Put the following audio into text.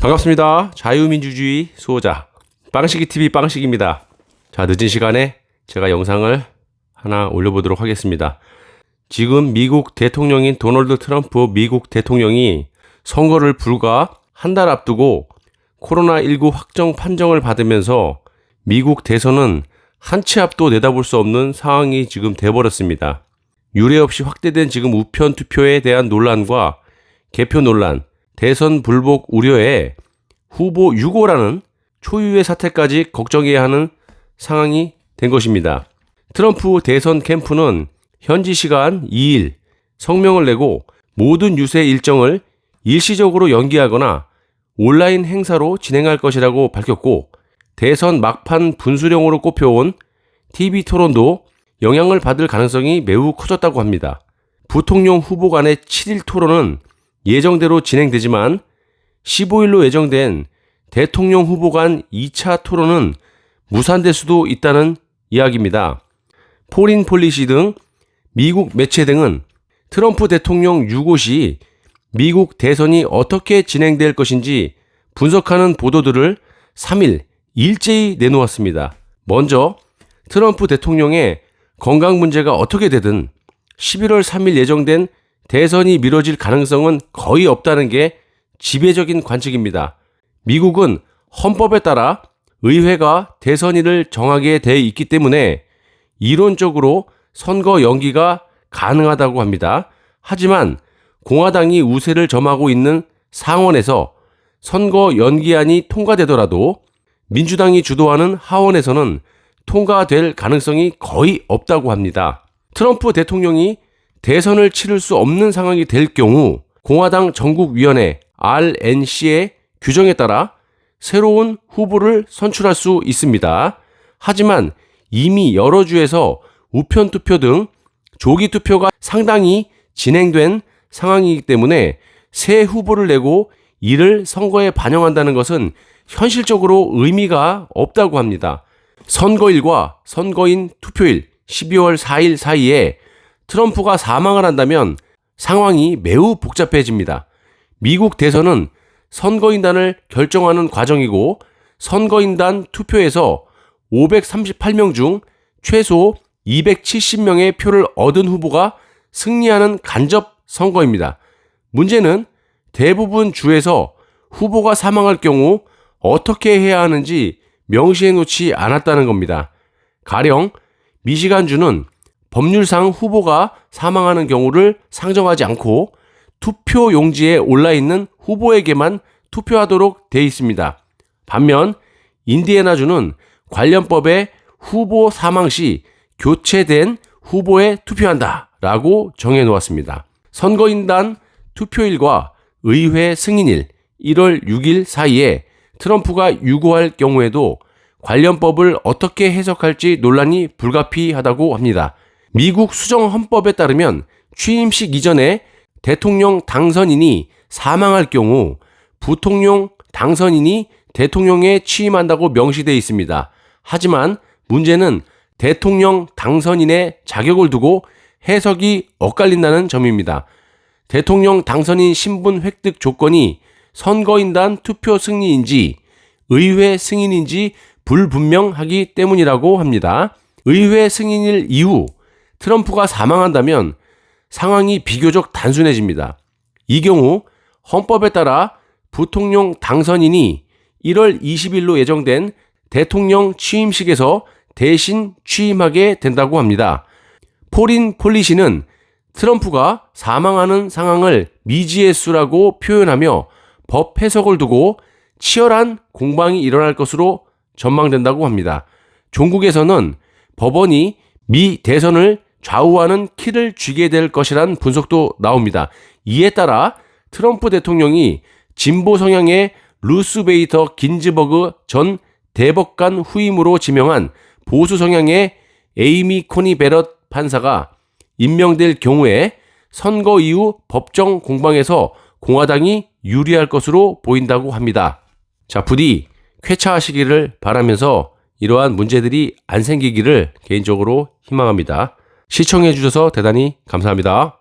반갑습니다. 자유민주주의 수호자 빵식이TV 빵식입니다. 자, 늦은 시간에 제가 영상을 하나 올려보도록 하겠습니다. 지금 미국 대통령인 도널드 트럼프 미국 대통령이 선거를 불과 한 달 앞두고 코로나19 확정 판정을 받으면서 미국 대선은 한 치 앞도 내다볼 수 없는 상황이 지금 돼버렸습니다. 유례 없이 확대된 지금 우편 투표에 대한 논란과 개표 논란, 대선 불복 우려에 후보 유고라는 초유의 사태까지 걱정해야 하는 상황이 된 것입니다. 트럼프 대선 캠프는 현지 시간 2일 성명을 내고 모든 유세 일정을 일시적으로 연기하거나 온라인 행사로 진행할 것이라고 밝혔고, 대선 막판 분수령으로 꼽혀온 TV 토론도 영향을 받을 가능성이 매우 커졌다고 합니다. 부통령 후보 간의 7일 토론은 예정대로 진행되지만 15일로 예정된 대통령 후보 간 2차 토론은 무산될 수도 있다는 이야기입니다. 포린 폴리시 등 미국 매체 등은 트럼프 대통령 유고 시 미국 대선이 어떻게 진행될 것인지 분석하는 보도들을 3일 일제히 내놓았습니다. 먼저 트럼프 대통령의 건강 문제가 어떻게 되든 11월 3일 예정된 대선이 미뤄질 가능성은 거의 없다는 게 지배적인 관측입니다. 미국은 헌법에 따라 의회가 대선일을 정하게 돼 있기 때문에 이론적으로 선거 연기가 가능하다고 합니다. 하지만 공화당이 우세를 점하고 있는 상원에서 선거 연기안이 통과되더라도 민주당이 주도하는 하원에서는 통과될 가능성이 거의 없다고 합니다. 트럼프 대통령이 대선을 치를 수 없는 상황이 될 경우 공화당 전국위원회 RNC의 규정에 따라 새로운 후보를 선출할 수 있습니다. 하지만 이미 여러 주에서 우편 투표 등 조기 투표가 상당히 진행된 상황이기 때문에 새 후보를 내고 이를 선거에 반영한다는 것은 현실적으로 의미가 없다고 합니다. 선거일과 선거인 투표일 12월 4일 사이에 트럼프가 사망을 한다면 상황이 매우 복잡해집니다. 미국 대선은 선거인단을 결정하는 과정이고, 선거인단 투표에서 538명 중 최소 270명의 표를 얻은 후보가 승리하는 간접 선거입니다. 문제는 대부분 주에서 후보가 사망할 경우 어떻게 해야 하는지 명시해 놓지 않았다는 겁니다. 가령 미시간주는 법률상 후보가 사망하는 경우를 상정하지 않고 투표 용지에 올라있는 후보에게만 투표하도록 돼 있습니다. 반면 인디애나주는 관련법에 후보 사망 시 교체된 후보에 투표한다 라고 정해 놓았습니다. 선거인단 투표일과 의회 승인일 1월 6일 사이에 트럼프가 유고할 경우에도 관련법을 어떻게 해석할지 논란이 불가피하다고 합니다. 미국 수정헌법에 따르면 취임식 이전에 대통령 당선인이 사망할 경우 부통령 당선인이 대통령에 취임한다고 명시되어 있습니다. 하지만 문제는 대통령 당선인의 자격을 두고 해석이 엇갈린다는 점입니다. 대통령 당선인 신분 획득 조건이 선거인단 투표 승리인지 의회 승인인지 불분명하기 때문이라고 합니다. 의회 승인일 이후 트럼프가 사망한다면 상황이 비교적 단순해집니다. 이 경우 헌법에 따라 부통령 당선인이 1월 20일로 예정된 대통령 취임식에서 대신 취임하게 된다고 합니다. 포린 폴리시는 트럼프가 사망하는 상황을 미지의 수라고 표현하며 법 해석을 두고 치열한 공방이 일어날 것으로 전망된다고 합니다. 종국에서는 법원이 미 대선을 좌우하는 키를 쥐게 될 것이란 분석도 나옵니다. 이에 따라 트럼프 대통령이 진보 성향의 루스 베이터 긴즈버그 전 대법관 후임으로 지명한 보수 성향의 에이미 코니 베럿 판사가 임명될 경우에 선거 이후 법정 공방에서 공화당이 유리할 것으로 보인다고 합니다. 자, 부디 쾌차하시기를 바라면서 이러한 문제들이 안 생기기를 개인적으로 희망합니다. 시청해 주셔서 대단히 감사합니다.